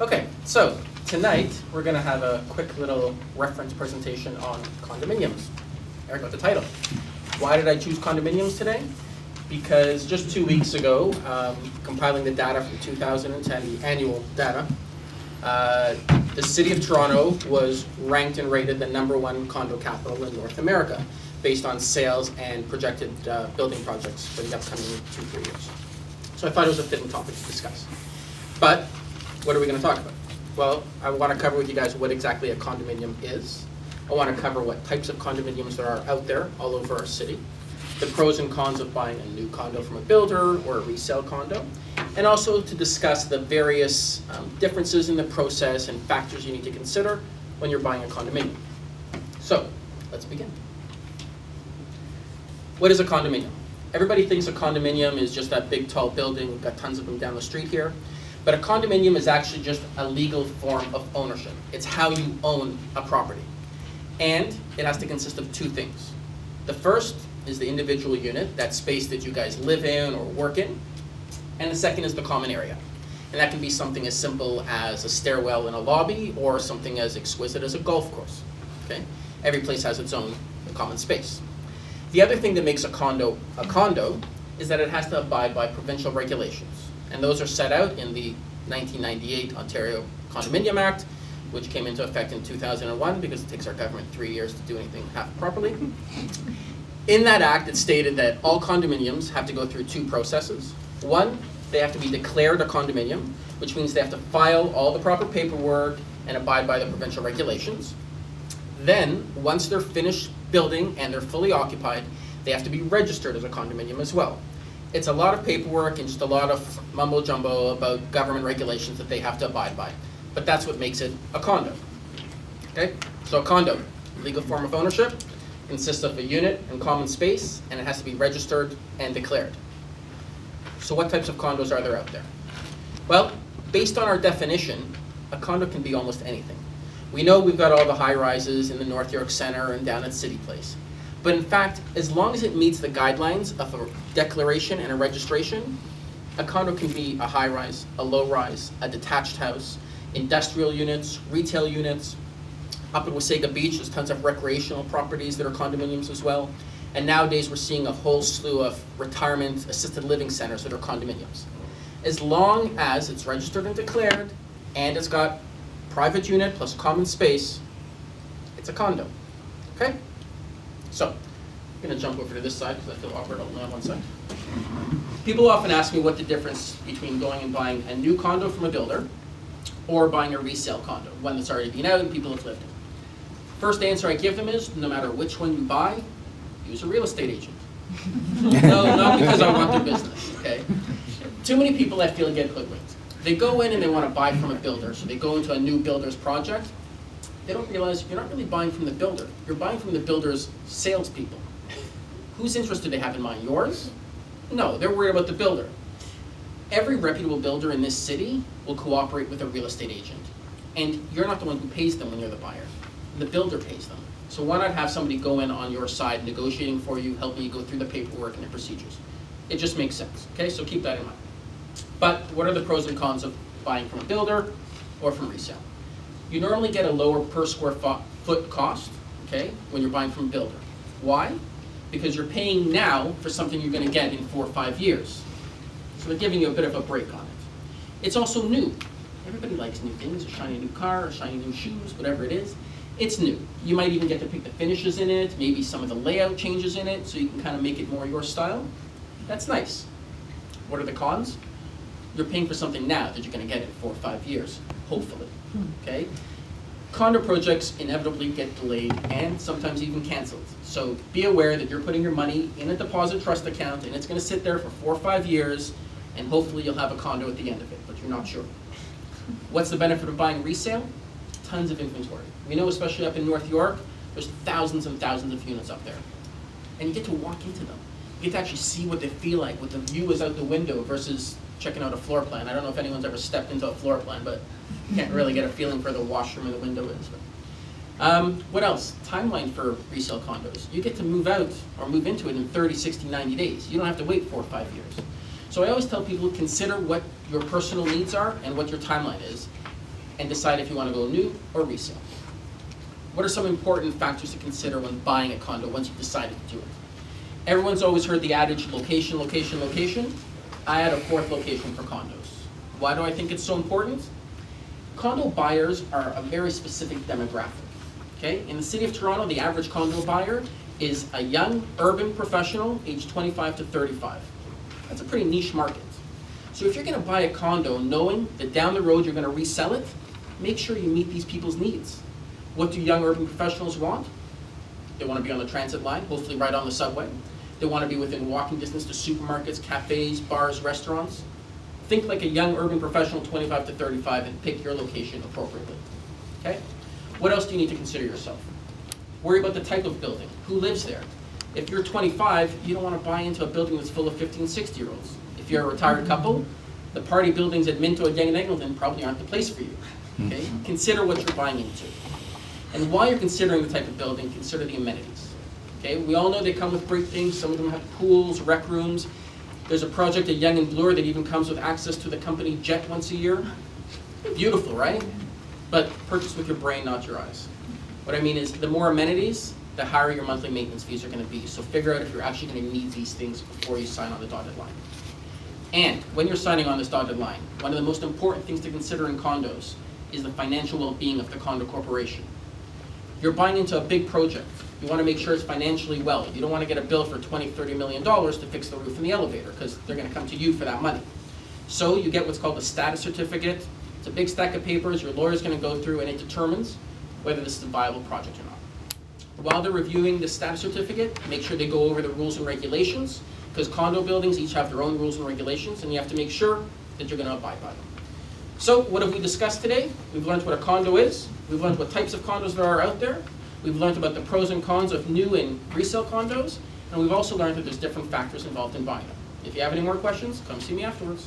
Okay, so tonight we're going to have a quick little reference presentation on condominiums. Eric got the title. Why did I choose condominiums today? Because just 2 weeks ago, compiling the data from 2010, the annual data, the city of Toronto was ranked and rated the #1 condo capital in North America based on sales and projected building projects for the upcoming 2-3 years. So I thought it was a fitting topic to discuss. But what are we going to talk about? Well, I want to cover with you guys what exactly a condominium is. I want to cover what types of condominiums there are out there all over our city, the pros and cons of buying a new condo from a builder or a resale condo, and also to discuss the various differences in the process and factors you need to consider when you're buying a condominium. So, let's begin. What is a condominium? Everybody thinks a condominium is just that big tall building. We've got tons of them down the street here. But a condominium is actually just a legal form of ownership. It's how you own a property. And it has to consist of 2 things. The first is the individual unit, that space that you guys live in or work in. And the second is the common area. And that can be something as simple as a stairwell in a lobby or something as exquisite as a golf course. Okay? Every place has its own common space. The other thing that makes a condo is that it has to abide by provincial regulations. And those are set out in the 1998 Ontario Condominium Act, which came into effect in 2001 because it takes our government 3 years to do anything half properly. In that act, it stated that all condominiums have to go through 2 processes. One, they have to be declared a condominium, which means they have to file all the proper paperwork and abide by the provincial regulations. Then, once they're finished building and they're fully occupied, they have to be registered as a condominium as well. It's a lot of paperwork and just a lot of mumbo jumbo about government regulations that they have to abide by. But that's what makes it a condo. Okay? So a condo, legal form of ownership, consists of a unit and common space, and it has to be registered and declared. So what types of condos are there out there? Well, based on our definition, a condo can be almost anything. We know we've got all the high-rises in the North York Center and down at City Place. But in fact, as long as it meets the guidelines of a declaration and a registration, a condo can be a high-rise, a low-rise, a detached house, industrial units, retail units. Up in Wasaga Beach, there's tons of recreational properties that are condominiums as well. And nowadays, we're seeing a whole slew of retirement assisted living centers that are condominiums. As long as it's registered and declared, and it's got private unit plus common space, it's a condo. Okay? So, I'm going to jump over to this side because I feel awkward only on one side. People often ask me what the difference between going and buying a new condo from a builder or buying a resale condo, one that's already been out and people have lived in. First answer I give them is, no matter which one you buy, use a real estate agent. No, not because I want their business, okay? Too many people I feel get hoodwinked. They go in and they want to buy from a builder, so they go into a new builder's project. They don't realize you're not really buying from the builder. You're buying from the builder's salespeople. Whose interest do they have in mind? Yours? No, they're worried about the builder. Every reputable builder in this city will cooperate with a real estate agent. And you're not the one who pays them when you're the buyer. The builder pays them. So why not have somebody go in on your side, negotiating for you, helping you go through the paperwork and the procedures? It just makes sense, okay? So keep that in mind. But what are the pros and cons of buying from a builder or from resale? You normally get a lower per square foot cost, okay, when you're buying from a builder. Why? Because you're paying now for something you're going to get in 4 or 5 years. So they're giving you a bit of a break on it. It's also new. Everybody likes new things, a shiny new car, a shiny new shoes, whatever it is. It's new. You might even get to pick the finishes in it, maybe some of the layout changes in it, so you can kind of make it more your style. That's nice. What are the cons? You're paying for something now that you're going to get in 4 or 5 years, hopefully. Okay? Condo projects inevitably get delayed and sometimes even canceled. So be aware that you're putting your money in a deposit trust account and it's going to sit there for 4 or 5 years and hopefully you'll have a condo at the end of it, but you're not sure. What's the benefit of buying resale? Tons of inventory. We know, especially up in North York, there's thousands and thousands of units up there. And you get to walk into them. You get to actually see what they feel like, what the view is out the window versus checking out a floor plan. I don't know if anyone's ever stepped into a floor plan, but you can't really get a feeling for the washroom or the window is. What else? Timeline for resale condos. You get to move out or move into it in 30, 60, 90 days. You don't have to wait 4 or 5 years. So I always tell people, consider what your personal needs are and what your timeline is. and decide if you want to go new or resale. What are some important factors to consider when buying a condo once you've decided to do it? Everyone's always heard the adage, location, location, location. I add a fourth location for condos. Why do I think it's so important? Condo buyers are a very specific demographic. Okay? In the city of Toronto, the average condo buyer is a young urban professional aged 25 to 35. That's a pretty niche market. So if you're going to buy a condo knowing that down the road you're going to resell it, make sure you meet these people's needs. What do young urban professionals want? They want to be on the transit line, hopefully right on the subway. They want to be within walking distance to supermarkets, cafes, bars, restaurants. Think like a young urban professional, 25 to 35, and pick your location appropriately. Okay? What else do you need to consider yourself? Worry about the type of building. Who lives there? If you're 25, you don't want to buy into a building that's full of 15, 60-year-olds. If you're a retired couple, the party buildings at Minto and Yonge and Eglinton probably aren't the place for you. Okay? Consider what you're buying into. And while you're considering the type of building, consider the amenities. Okay? We all know they come with great things. Some of them have pools, rec rooms. There's a project at Yonge and Bloor that even comes with access to the company jet once a year. Beautiful, right? But purchase with your brain, not your eyes. What I mean is, the more amenities, the higher your monthly maintenance fees are going to be. So figure out if you're actually going to need these things before you sign on the dotted line. And when you're signing on this dotted line, one of the most important things to consider in condos is the financial well-being of the condo corporation. You're buying into a big project. You want to make sure it's financially well. You don't want to get a bill for $20, $30 million to fix the roof and the elevator, because they're going to come to you for that money. So you get what's called a status certificate. It's a big stack of papers your lawyer's going to go through, and it determines whether this is a viable project or not. While they're reviewing the status certificate, make sure they go over the rules and regulations, because condo buildings each have their own rules and regulations, and you have to make sure that you're going to abide by them. So what have we discussed today? We've learned what a condo is. We've learned what types of condos there are out there. We've learned about the pros and cons of new and resale condos. And we've also learned that there's different factors involved in buying them. If you have any more questions, come see me afterwards.